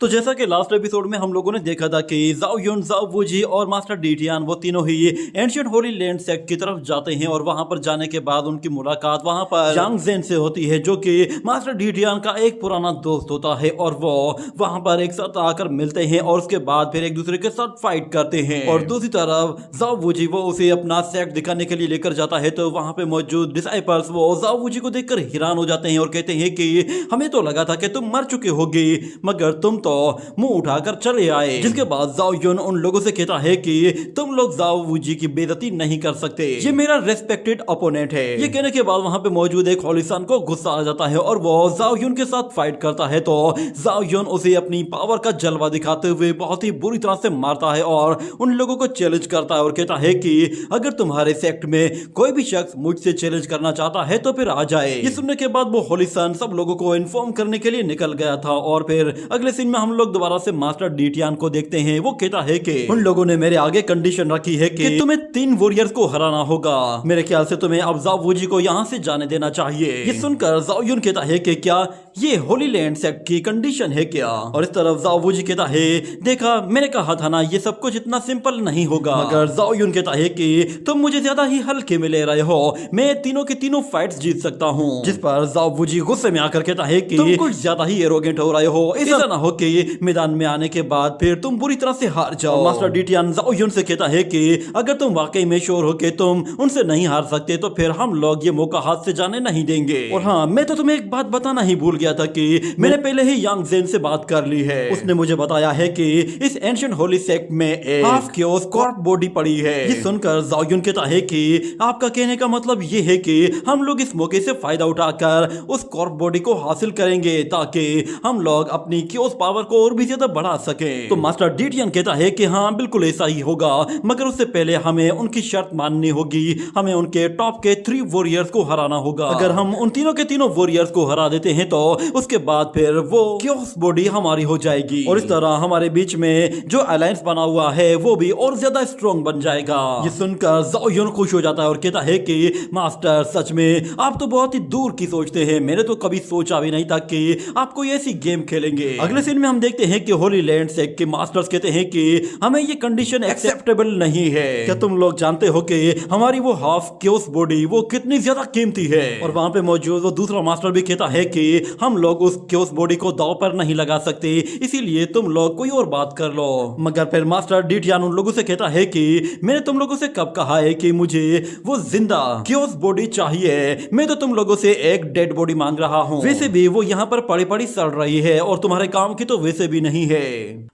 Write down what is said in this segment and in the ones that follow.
तो जैसा कि लास्ट एपिसोड में हम लोगों ने देखा था कि जाओ युन, जाओ वूजी और मास्टर डीटियान वो तीनों ही एंशिएंट होली लैंड सेक्ट की तरफ जाते हैं और वहां पर जाने के बाद उनकी मुलाकात वहां पर यांग ज़ेन से होती है, जो कि मास्टर डीटियान का एक पुराना दोस्त होता है। और वो वहां पर एक साथ आकर मिलते हैं और उसके बाद फिर एक दूसरे के साथ फाइट करते हैं। और दूसरी तरफ जाओ वूजी वो उसे अपना सेक्ट दिखाने के लिए लेकर जाता है, तो वहां पे मौजूद डिसाइपल्स वो जाओ वूजी को देखकर हैरान हो जाते हैं और कहते हैं कि हमें तो लगा था कि तुम मर चुके होगे, मगर तुम तो मुंह उठाकर चले आए। जिसके बाद जाओ युन उन लोगों से कहता है कि तुम लोग जाओ वूजी की बेइज्जती नहीं कर सकते, ये मेरा रेस्पेक्टेड ओपोनेंट है। ये कहने के बाद वहां पे मौजूद एक होलिसान को गुस्सा आ जाता है और वो जाओ युन के साथ फाइट करता है। तो जाओ युन उसे अपनी पावर का जलवा दिखाते हुए बहुत ही बुरी तरह से मारता है और उन लोगों को चैलेंज करता है और कहता है कि अगर तुम्हारे सेक्ट में कोई भी शख्स मुझसे चैलेंज करना चाहता है तो फिर आ जाए। ये सुनने के बाद वो होलिसान सब लोगों को इन्फॉर्म करने के लिए निकल गया था। और फिर अगले सीन में हम लोग दोबारा से मास्टर डीटियान को देखते हैं। वो कहता है कि उन लोगों ने मेरे आगे कंडीशन रखी है कि तुम्हें 3 वॉरियर्स को हराना होगा। मेरे ख्याल से तुम्हें अब जाओ वूजी को यहाँ से जाने देना चाहिए। ये सुनकर जाओ युन कहता है कि क्या ये होली लैंड सेक्ट की कंडीशन है क्या? और इस तरफ जाओ वूजी कहता है देखा मैंने कहा था ना ये सब कुछ इतना सिंपल नहीं होगा। मगर जाओ युन कहता है कि तुम मुझे ज्यादा ही हल्के में ले रहे हो, मैं तीनों के तीनों फाइट्स जीत सकता हूँ। जिस पर जाओ वूजी गुस्से में आकर कहता है कि तुम कुछ ज्यादा ही एरोगेंट हो रहे हो, ऐसा ना हो कि मैदान में आने के बाद फिर तुम बुरी तरह से हार जाओ। मास्टर डीटियान जाओ युन से कहता है कि अगर तुम वाकई में श्योर हो कि तुम उनसे नहीं हार सकते तो फिर हम लोग ये मौका हाथ से जाने नहीं देंगे। और हाँ, मैं तो तुम्हें एक बात बताना ही भूल गया था कि मैंने पहले ही यांग ज़ेन से बात कर ली है। उसने मुझे बताया है कि इस एंशिएंट होली सेक्ट में एक हाफ क्योस कॉर्प बॉडी पड़ी है। ये सुनकर जाओ युन कहता है कि आपका कहने का मतलब ये है कि हम लोग इस मौके से फायदा उठाकर उस कॉर्प बॉडी को हासिल करेंगे ताकि हम लोग अपनी क्योस पावर को और भी ज्यादा बढ़ा सके। तो मास्टर डीटियान कहता है कि हाँ बिल्कुल ऐसा ही होगा, मगर उससे पहले हमें उनकी शर्त माननी होगी। हमें उनके टॉप के 3 वॉरियर्स को हराना होगा। अगर हम उन तीनों के तीनों वॉरियर्स को हरा देते हैं तो उसके बाद फिर वो क्योस बॉडी हमारी हो जाएगी और इस तरह हमारे बीच में जो अलायंस बना हुआ है वो भी और ज्यादा स्ट्रॉन्ग बन जाएगा। ये सुनकर जाओ युन खुश हो जाता है और कहता है कि मास्टर सच में आप तो बहुत ही दूर की सोचते हैं, मैंने तो कभी सोचा भी नहीं था कि आप कोई ऐसी गेम खेलेंगे। अगले सीन में हम देखते हैं कि होली लैंड सेक्ट के मास्टर्स कहते हैं कि हमें ये कंडीशन एक्सेप्टेबल नहीं है। क्या तुम लोग जानते हो कि हमारी वो हाफ क्योस बॉडी वो कितनी ज्यादा कीमती है? और वहां पे मौजूद वो दूसरा मास्टर भी कहता है कि हम लोग उस क्योस बॉडी को दांव पर नहीं लगा सकते, इसीलिए तुम लोग कोई और बात कर लो। मगर फिर मास्टर डीटियान उन लोगों से कहता है कि मैंने तुम लोगों से कब कहा है कि मुझे वो जिंदा क्योस बॉडी चाहिए? मैं तो तुम लोगों से एक डेड बॉडी मांग रहा हूँ। वैसे भी वो यहाँ पर पड़ी पड़ी सड़ रही है और तुम्हारे काम की तो वैसे भी नहीं है।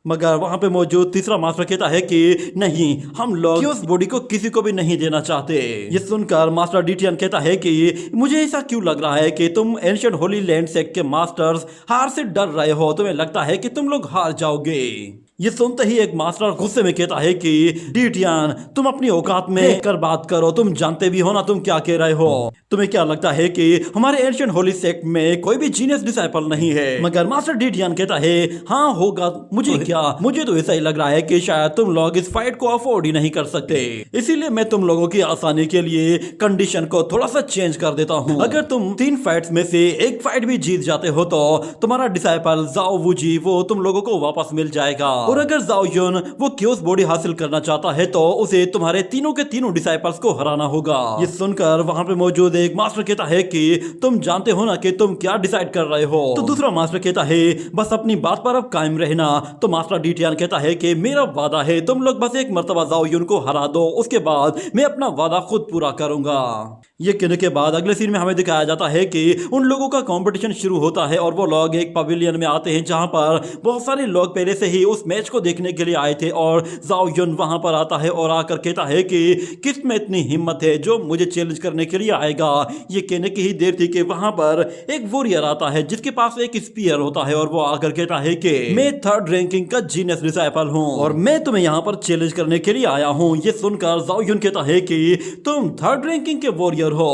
मगर वहाँ पे मौजूद तीसरा मास्टर कहता है कि नहीं, हम लोग क्योस बॉडी को किसी को भी नहीं देना चाहते। ये सुनकर मास्टर डीटियान कहता है कि मुझे ऐसा क्यों लग रहा है कि तुम एंशिएंट होली लैंड सेक्ट के मास्टर्स हार से डर रहे हो, तुम्हें लगता है कि तुम लोग हार जाओगे। ये सुनते ही एक मास्टर गुस्से में कहता है कि डीटियान तुम अपनी औकात में कर बात करो, तुम जानते भी हो ना तुम क्या कह रहे हो। तुम्हें क्या लगता है कि हमारे एंशिएंट होली सेक्ट में कोई भी जीनियस डिसाइपल नहीं है? मगर मास्टर डीटियान कहता है हाँ होगा, मुझे क्या, मुझे तो ऐसा ही लग रहा है कि शायद तुम लोग इस फाइट को अफोर्ड ही नहीं कर सकते, इसीलिए मैं तुम लोगों की आसानी के लिए कंडीशन को थोड़ा सा चेंज कर देता हूँ। अगर तुम 3 फाइट्स में से एक फाइट भी जीत जाते हो तो तुम्हारा डिसाइपल जाओ वूजी वो तुम लोगों को वापस मिल जाएगा। और अगर जाओ युन वो क्योस बॉडी हासिल करना चाहता है तो उसे तुम्हारे तीनों के तीनों डिसाइपल्स को हराना होगा। ये सुनकर वहां पे मौजूद एक मास्टर कहता है कि तुम जानते हो ना कि तुम क्या डिसाइड कर रहे हो? तो दूसरा मास्टर कहता है बस अपनी बात पर अब कायम रहना। तो मास्टर डीटियान कहता है कि मेरा वादा है तुम लोग बस एक मर्तबा जाओ युन को हरा दो, उसके बाद मैं अपना वादा खुद पूरा करूंगा। ये कहने के बाद अगले सीन में हमें दिखाया जाता है कि उन लोगों का कंपटीशन शुरू होता है और वो लोग एक पवेलियन में आते हैं जहां पर बहुत सारे लोग पहले से ही उस मैच को देखने के लिए आए थे। और जाओ युन वहां पर आता है और आकर कहता है कि किस में इतनी हिम्मत है जो मुझे चैलेंज करने के लिए आएगा। ये कहने की ही देर थी कि वहां पर एक वॉरियर आता है जिसके पास एक स्पीयर होता है और वो आकर कहता है कि मैं 3rd रैंकिंग का जीनियस डिसाइपल हूं और मैं तुम्हें यहाँ पर चैलेंज करने के लिए आया हूँ। ये सुनकर जाओ युन कहता है कि तुम 3rd रैंकिंग के वॉरियर हो,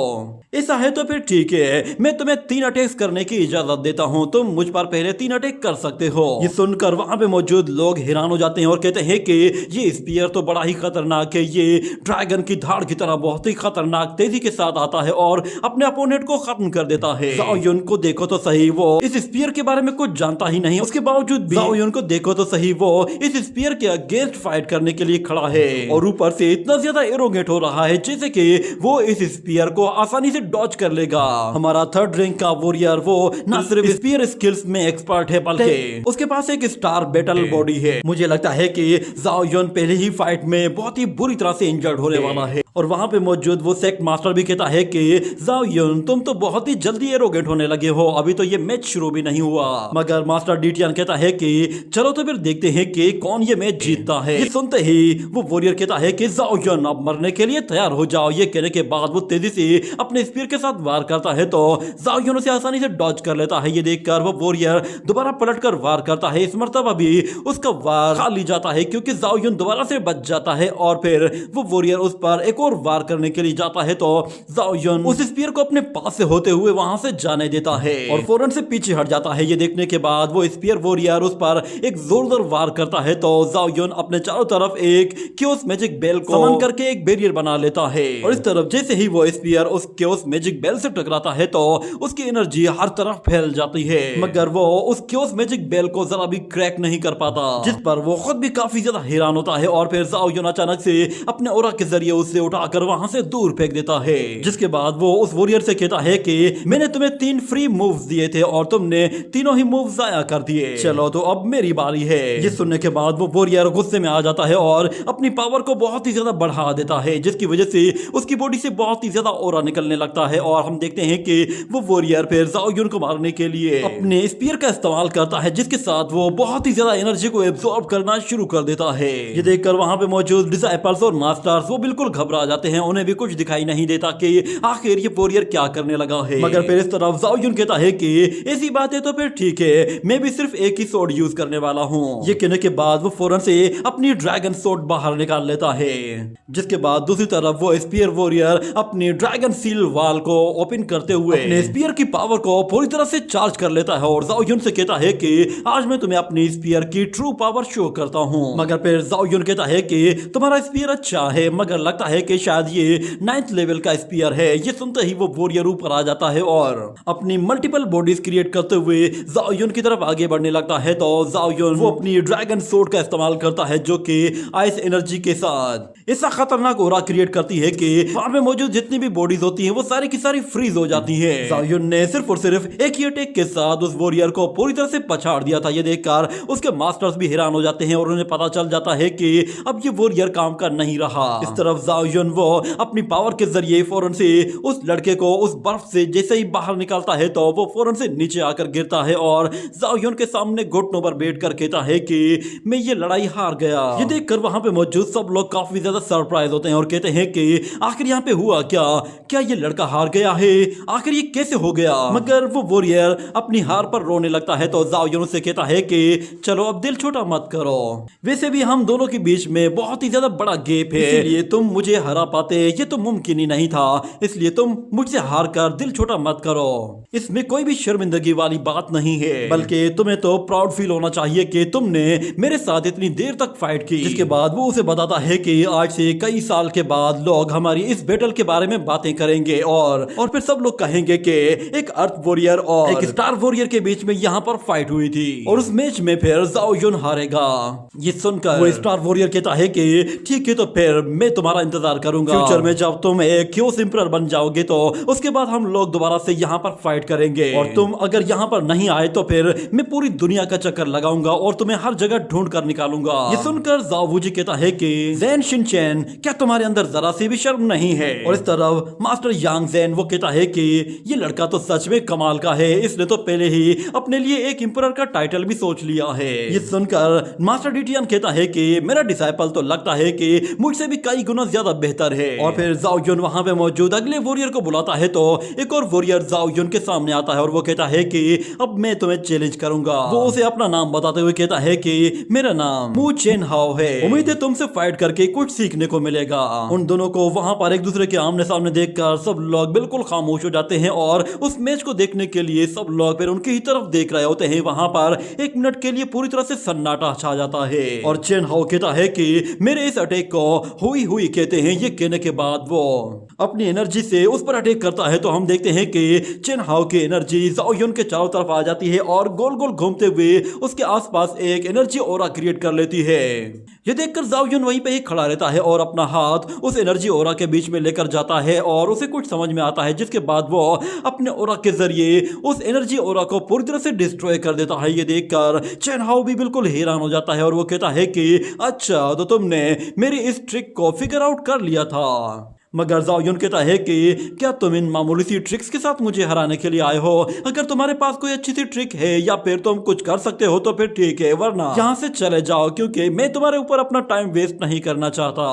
ऐसा है तो फिर ठीक है, मैं तुम्हें 3 अटैक्स करने की इजाजत देता हूँ, तुम मुझ पर पहले 3 अटैक कर सकते हो। ये सुनकर वहां पे मौजूद लोग हैरान हो जाते हैं और कहते हैं कि ये स्पीयर तो बड़ा ही खतरनाक है, ये ड्रैगन की धाड़ की तरह बहुत ही खतरनाक तेजी के साथ आता है और अपने अपोनेंट को खत्म कर देता है। ज़ाओ युन को देखो तो सही, वो इस स्पीयर के बारे में कुछ जानता ही नहीं, उसके बावजूद ज़ाओ युन को देखो तो सही, वो इस स्पीयर के अगेंस्ट फाइट करने के लिए खड़ा है और ऊपर से इतना ज्यादा एरोगेट हो रहा है जैसे कि वो इस स्पीयर को आसानी से डॉज कर लेगा। हमारा 3rd रैंक का वॉरियर वो न सिर्फ स्पीयर स्किल्स में एक्सपर्ट है बल्कि उसके पास एक स्टार बैटल बॉडी है। मुझे लगता है कि ज़ाओ युन पहले ही फाइट में बहुत ही बुरी तरह से इंजर्ड होने वाला है और वहां पे मौजूद वो सेक्ट मास्टर भी कहता है कि ज़ाओ युन तुम तो बहुत ही जल्दी एरोगेट होने लगे हो, अभी तो ये मैच शुरू भी नहीं हुआ। मगर मास्टर डीटियन कहता है कि चलो तो फिर देखते हैं कि कौन ये मैच जीतता है। ये सुनते ही वो वॉरियर कहता है कि ज़ाओ युन अब मरने के लिए तैयार हो जाओ। ये कहने के बाद वो तेजी से अपने स्पीयर के साथ वार करता है तो ज़ाओ युन उसे आसानी से डॉज कर लेता है। ये देखकर वो वॉरियर दोबारा पलटकर वार करता है। इस मर्तबा भी उसका वार खा ली जाता है क्योंकि ज़ाओ युन दोबारा से बच जाता है और फिर वो वॉरियर उस पर एक और वार करने के लिए जाता है तो ज़ाओ युन उस स्पीयर को अपने पास से होते हुए वहां से जाने देता है और फौरन से पीछे हट जाता है। ये देखने के बाद वो स्पीयर वॉरियर उस पर एक जोरदार वार करता है तो ज़ाओ युन अपने चारों तरफ एक क्योस मैजिक बेल को समन करके एक बैरियर बना लेता है और इस तरफ जैसे ही वो स्पीयर उस क्योस मैजिक बेल से टकराता है तो उसकी एनर्जी हर तरफ फैल जाती है, मगर वो उस क्योस मैजिक बेल को जरा भी क्रैक नहीं कर पाता, जिस पर वो खुद भी काफी ज्यादा हैरान होता है और फिर ज़ाओ युन अचानक से अपने ऑरा के जरिए उससे उठाकर वहां से दूर फेंक देता है। जिसके बाद वो उस वॉरियर से कहता है कि मैंने तुम्हें 3 फ्री मूव्स दिए थे और तुमने तीनों ही मूव जाया कर दिए, चलो तो अब मेरी बारी है। ये सुनने के बाद वो वॉरियर गुस्से में आ जाता है और अपनी पावर को बहुत ही ज्यादा बढ़ा देता है जिसकी वजह से उसकी बॉडी से बहुत ही ज्यादा ऑरा निकलने लगता है और हम देखते हैं कि वो वॉरियर फिर ज़ाओ युन को मारने के लिए अपने स्पीयर का इस्तेमाल करता है जिसके साथ वो बहुत ही ज्यादा एनर्जी को एब्सॉर्ब करना शुरू कर देता है। ये देखकर वहां पे मौजूद डिसाइपल्स और मास्टर्स वो बिल्कुल घबरा जाते हैं, उन्हें भी कुछ दिखाई नहीं देता कि आखिर ये वॉरियर क्या करने लगा है। मगर फिर इस तरफ ज़ाओ युन कहता है कि ऐसी बात है तो फिर ठीक है, मैं भी सिर्फ एक ही सोर्ड यूज करने वाला हूँ। ये कहने के बाद वो फौरन से अपनी ड्रैगन सोर्ड बाहर निकाल लेता है, जिसके बाद दूसरी तरफ वो स्पीयर वॉरियर अपनी ड्रैगन सील वाल को ओपन करते हुए अपने स्पीयर की पावर को पूरी तरह से चार्ज कर लेता है और ज़ाओ युन से कहता है कि आज मैं तुम्हें अपनी स्पीयर की ट्रू पावर शो करता हूँ। मगर फिर ज़ाओ युन कहता है कि तुम्हारा स्पीयर अच्छा है, मगर लगता है कि शायद ये 9th लेवल का स्पीयर है। ये सुनते ही वो वॉरियर ऊपर आ जाता है और अपनी मल्टीपल बॉडीज क्रिएट करते हुए ज़ाओ युन की तरफ आगे बढ़ने लगता है तो ज़ाओ युन वो अपनी ड्रैगन सोर्ड का इस्तेमाल करता है जो कि आइस एनर्जी के साथ ऐसा खतरनाक ऑरा क्रिएट करती है कि वहां पे मौजूद जितनी भी बॉडीज होती हैं वो सारी की सारी फ्रीज हो जाती हैं। ज़ाओ युन ने सिर्फ और सिर्फ एक ही अटैक के साथ उस वॉरियर को पूरी तरह से पछाड़ दिया था। ये देखकर उसके मास्टर्स भी हैरान हो जाते हैं और उन्हें पता चल जाता है कि अब ये वॉरियर काम का नहीं रहा। इस तरफ ज़ाओ युन वो अपनी पावर के जरिए फौरन से उस लड़के को उस बर्फ से जैसे ही बाहर निकालता है तो वो फौरन से नीचे आकर गिरता है और ज़ाओ युन के सामने घुटनों पर बैठकर कहता है कि मैं ये लड़ाई हार गया। ये देखकर वहां पे मौजूद सब लोग काफी ज्यादा सरप्राइज होते हैं और कहते हैं कि आखिर यहाँ पे हुआ क्या ये लड़का हार गया है, आखिर ये कैसे हो गया। मगर वो वॉरियर अपनी हार पर रोने लगता है तो ज़ाओ युन से कहता है कि चलो अब दिल छोटा मत करो, वैसे भी हम दोनों के बीच में बहुत ही ज्यादा बड़ा गैप है, इसलिए तुम मुझे हरा पाते ये तो मुमकिन ही नहीं था, इसलिए तुम मुझसे हार कर दिल छोटा मत करो। इसमें कोई भी शर्मिंदगी वाली बात नहीं है, बल्कि तुम्हें तो प्राउड फील होना चाहिए कि तुमने मेरे साथ इतनी देर तक फाइट की। जिसके बाद वो उसे बताता है कि आज से कई साल के बाद लोग हमारी इस बैटल के बारे में बातें करेंगे और फिर सब लोग कहेंगे कि एक अर्थ वॉरियर और एक स्टार वॉरियर के बीच में यहाँ पर फाइट हुई थी और उस मैच में फिर ज़ाओ युन हारेगा। ये सुनकर वो स्टार वॉरियर कहता है कि ठीक है तो फिर मैं तुम्हारा इंतजार करूंगा, फ्यूचर में जब तुम एक क्योस एम्परर बन जाओगे तो उसके बाद हम लोग दोबारा से यहाँ पर फाइट करेंगे और तुम अगर यहाँ पर नहीं आए तो फिर मैं पूरी दुनिया का चक्कर लगाऊंगा और तुम्हें हर जगह ढूंढ कर निकालूंगा। ये सुनकर ज़ाओ वूजी कहता है कि ज़ेन शिनचैन क्या तुम्हारे अंदर जरा सी भी शर्म नहीं है। और इस तरफ मास्टर यांग ज़ेन वो कहता है कि ये लड़का तो सच में कमाल का है, इसने तो पहले ही अपने लिए एक एम्परर का टाइटल भी सोच लिया है। ये सुनकर मास्टर डीटियन कहता है कि मेरा डिसाइपल तो लगता है कि मुझसे भी कई गुना ज्यादा बेहतर है। और फिर जाओ युन वहां पे मौजूद अगले वॉरियर को बुलाता है तो एक और वॉरियर जाओ युन के सामने आता है और वो कहता है कि अब मैं तुम्हें चैलेंज करूंगा। वो उसे अपना नाम बताते हुए कहता है कि मेरा नाम मू चेन हाओ है, उम्मीद है तुमसे फाइट करके कुछ सीखने को मिलेगा। उन दोनों को वहां पर एक दूसरे के आमने सामने देखकर सब लोग बिल्कुल खामोश हो जाते हैं और उस मैच को देखने के लिए सब लोग फिर उनकी ही तरफ देख रहे होते हैं। वहां पर एक मिनट के लिए पूरी तरह से सन्नाटा छा जाता है और चेन हाओ कहता है कि मेरे इस अटैक को हुई हुई कहते हैं। ये कहने के बाद वो अपनी एनर्जी से उस पर अटैक करता है तो हम देखते हैं कि चेन हाओ की एनर्जी जाओ युन के चारों तरफ आ जाती है और गोल गोल घूमते हुए उसके आसपास एक एनर्जी ऑरा क्रिएट कर लेती है। ये देखकर जाओ युन वहीं पे ही खड़ा रहता है और अपना हाथ उस एनर्जी ऑरा के बीच में लेकर जाता है और उसे कुछ समझ में आता है, जिसके बाद वो अपने ऑरा के जरिए उस एनर्जी ऑरा को पूरी तरह से डिस्ट्रॉय कर देता है। ये देखकर चेन हाओ भी बिल्कुल हैरान हो जाता है और वो कहता है कि अच्छा तो तुमने मेरी इस ट्रिक को फिगर आउट कर लिया था। मगर जाओ युन कहता है कि क्या तुम इन मामूली सी ट्रिक्स के साथ मुझे हराने के लिए आए हो? अगर तुम्हारे पास कोई अच्छी सी ट्रिक है या फिर तुम कुछ कर सकते हो तो फिर ठीक है, वरना यहाँ से चले जाओ क्योंकि मैं तुम्हारे ऊपर अपना टाइम वेस्ट नहीं करना चाहता।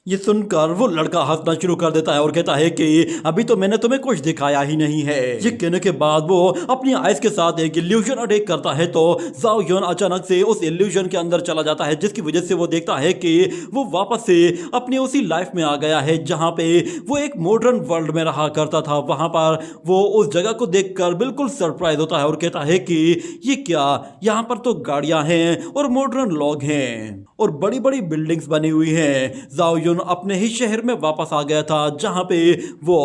ये सुनकर वो लड़का हंसना शुरू कर देता है और कहता है कि अभी तो मैंने तुम्हें कुछ दिखाया ही नहीं है। ये कहने के बाद वो अपनी आइस के साथ एक इल्यूजन अटैक करता है तो जाओ युन अचानक से उस इल्यूजन के अंदर चला जाता है, जिसकी वजह से वो देखता है कि वो वापस से अपनी उसी लाइफ में आ गया है जहां पे वो एक मॉडर्न वर्ल्ड में रहा करता था। वहां पर वो उस जगह को देखकर बिल्कुल सरप्राइज होता है और कहता है कि ये क्या, यहाँ पर तो गाड़ियां हैं और मॉडर्न लोग हैं और बड़ी बड़ी बिल्डिंग्स बनी हुई हैं। जाओ युन अपने ही शहर में वापस आ गया था जहां पे वो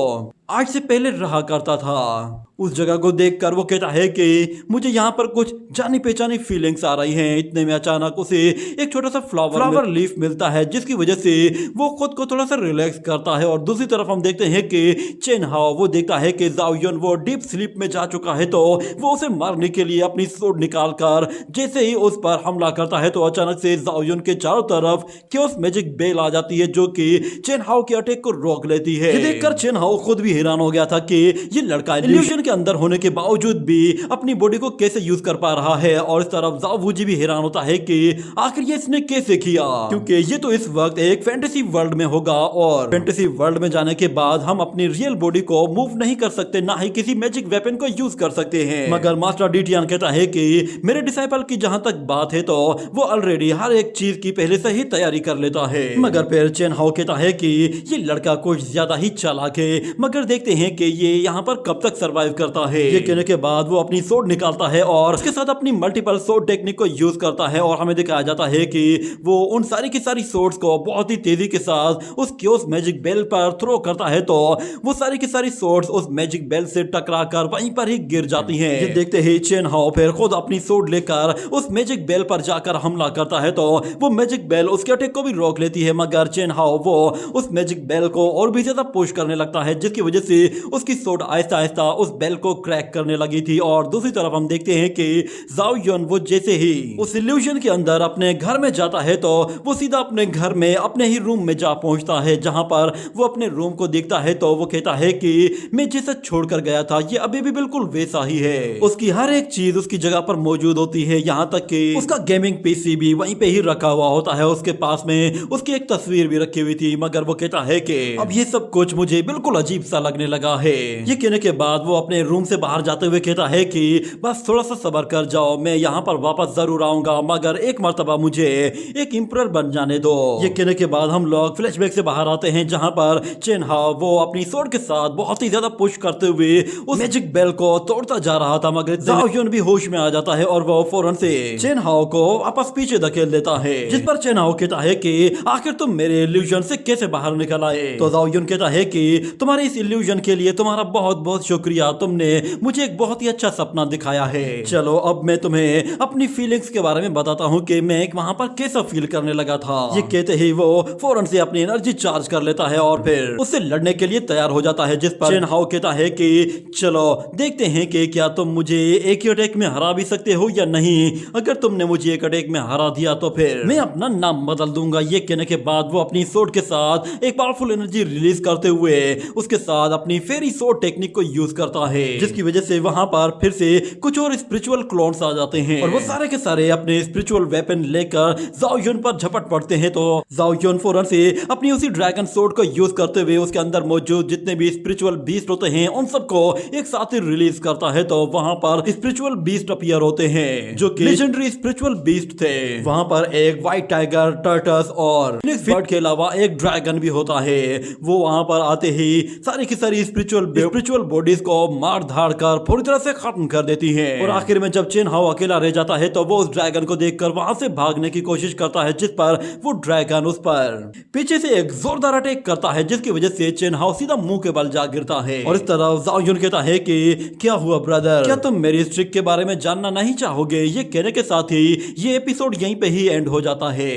आज से पहले रहा करता था। उस जगह को देखकर वो कहता है कि मुझे यहाँ पर कुछ जानी पहचानी फीलिंग्स आ रही हैं। इतने में अचानक उसे एक छोटा सा फ्लावर लीफ मिलता है, जिसकी वजह से वो खुद को थोड़ा सा रिलैक्स करता है। और दूसरी तरफ हम देखते हैं कि चेन हाओ वो देखता है कि जाओ युन वो डीप स्लीप में जा चुका है तो वो उसे मारने के लिए अपनी स्वॉर्ड निकालकर जैसे ही उस पर हमला करता है तो अचानक से जाओ युन के चारों तरफ क्योस मैजिक बेल आ जाती है जो कि चेन हाओ के अटैक को रोक लेती है। ये देखकर चेन हाओ खुद भी हैरान हो गया था कि ये लड़का इल्यूजन के अंदर होने के बावजूद भी अपनी बॉडी को कैसे यूज कर पा रहा है। और इस तरफ जाओ वूजी भी हैरान होता है कि आखिर ये इसने कैसे किया, क्योंकि ये तो इस वक्त एक फैंटेसी वर्ल्ड में होगा और फैंटेसी वर्ल्ड में जाने के बाद हम अपनी रियल बॉडी को मूव नहीं कर सकते, ना ही किसी मैजिक वेपन को यूज कर सकते हैं। मगर मास्टर डीटियान कहता है कि मेरे डिसाइपल की जहां तक बात है तो वो ऑलरेडी हर एक चीज की पहले से ही तैयारी कर लेता है। मगर फिर चेन हाओ कहता है कि ये लड़का कुछ ज्यादा ही चालाक है, मगर देखते हैं कि ये यहाँ पर कब तक सरवाइव करता है। ये कहने के बाद वो अपनी सोर्ड निकालता है और उसके साथ अपनी मल्टीपल सोर्ड टेक्निक को यूज करता है और हमें दिखाया जाता है कि वो उन सारी की सारी सोर्ड्स को बहुत ही तेजी के साथ उस क्योस मैजिक बेल पर थ्रो करता है तो वो सारी की सारी सोर्ड्स उस मैजिक बेल से टकराकर वहीं पर ही गिर जाती हैं। ये देखते ही चेन हाओ फिर खुद अपनी सोर्ड लेकर उस मैजिक बेल पर जाकर हमला करता है तो वो मैजिक बेल उसके अटैक को भी रोक लेती है। मगर चेन हाओ वो उस मैजिक बेल को और भी ज्यादा पुश करने लगता है, जिसकी वजह से उसकी सोर्ड आहिस्ता आहिस्ता उस बेल को क्रैक करने लगी थी। और दूसरी तरफ हम देखते हैं कि जाओ युन वो जैसे ही उस इल्यूजन के अंदर अपने घर में जाता है तो वो सीधा अपने घर में अपने ही रूम में जा पहुंचता है, जहां पर वो अपने रूम को देखता है तो वो कहता है कि मैं जैसा छोड़कर गया था ये अभी भी बिल्कुल वैसा ही है। उसकी हर एक चीज उसकी जगह पर मौजूद होती है, यहाँ तक कि उसका गेमिंग पीसी भी वहीं पे ही रखा हुआ होता है। उसके पास में उसकी एक तस्वीर भी रखी हुई थी। मगर वो कहता है कि अब ये सब कुछ मुझे बिल्कुल अजीब सा लगने लगा है। ये कहने के बाद वो अपने रूम से बाहर जाते हुए कहता है कि बस थोड़ा सा सब्र कर जाओ, मैं यहाँ पर वापस जरूर आऊंगा, मगर एक मर्तबा मुझे एक इंपरर बन जाने दो। ये कहने के बाद हम लोग फ्लैशबैक से बाहर आते हैं, जहाँ पर चेन हाओ वो अपनी सोर्ड के साथ बहुत ही ज्यादा पुश करते हुए उस मैजिक बेल को तोड़ता जा रहा था। मगर जाओ युन भी होश में आ जाता है और वो फौरन से चेन हाओ को वापस पीछे धकेल देता है, जिस पर चेन हाओ कहता है कि आखिर तुम मेरे इल्यूजन से कैसे बाहर निकल आए। तो जाओ युन कहता है कि तुम्हारे इस इल्यूजन के लिए तुम्हारा बहुत बहुत शुक्रिया, तुमने मुझे एक बहुत ही अच्छा सपना दिखाया है। चलो अब मैं तुम्हें अपनी फीलिंग्स के बारे में बताता हूँ कि मैं वहां पर कैसा फील करने लगा था। ये कहते ही वो फौरन से अपनी एनर्जी चार्ज कर लेता है और फिर उससे लड़ने के लिए तैयार हो जाता है, जिस पर चेन हाओ कहता है कि चलो देखते हैं कि क्या तुम मुझे एक ही अटैक में हरा भी सकते हो या नहीं। अगर तुमने मुझे एक अटैक में हरा दिया तो फिर मैं अपना नाम बदल दूंगा। ये कहने के बाद वो अपनी सोर्ड के साथ एक पावरफुल एनर्जी रिलीज करते हुए उसके साथ बाद अपनी फेरी सोर्ड टेक्निक को यूज करता है, जिसकी वजह से वहां पर फिर से कुछ और स्पिरिचुअल क्लोन्स आ जाते हैं और वो सारे के सारे अपने स्पिरिचुअल वेपन लेकर जाओ युन पर झपट पड़ते हैं। तो जाओ युन फौरन से अपनी उसी ड्रैगन सोर्ड को यूज करते हुए उसके अंदर मौजूद जितने भी स्पिरिचुअल बीस्ट होते हैं उन सबको एक साथ ही रिलीज करता है। तो वहां पर स्पिरिचुअल बीस्ट अपीयर होते हैं जो कि लेजेंडरी स्पिरिचुअल बीस्ट थे। वहां पर एक व्हाइट टाइगर, टर्टस और फिनिक्स बर्ड के अलावा एक ड्रैगन भी होता है। वो वहां पर आते ही सारी की सारी स्पिरिचुअल बॉडीज को मार धाड़ कर पूरी तरह से खत्म कर देती है और आखिर में जब चेन हाओ अकेला रह जाता है तो वो उस ड्रैगन को देखकर वहां से भागने की कोशिश करता है, जिस पर वो ड्रैगन उस पर पीछे से एक जोरदार अटैक करता है, जिसकी वजह से चेन हाओ सीधा मुंह के बल जा गिरता है। और इस तरह जाओ युन कहता है कि क्या हुआ ब्रदर, क्या तुम मेरी इस ट्रिक के बारे में जानना नहीं चाहोगे? ये कहने के साथ ही ये एपिसोड यहीं पे ही एंड हो जाता है।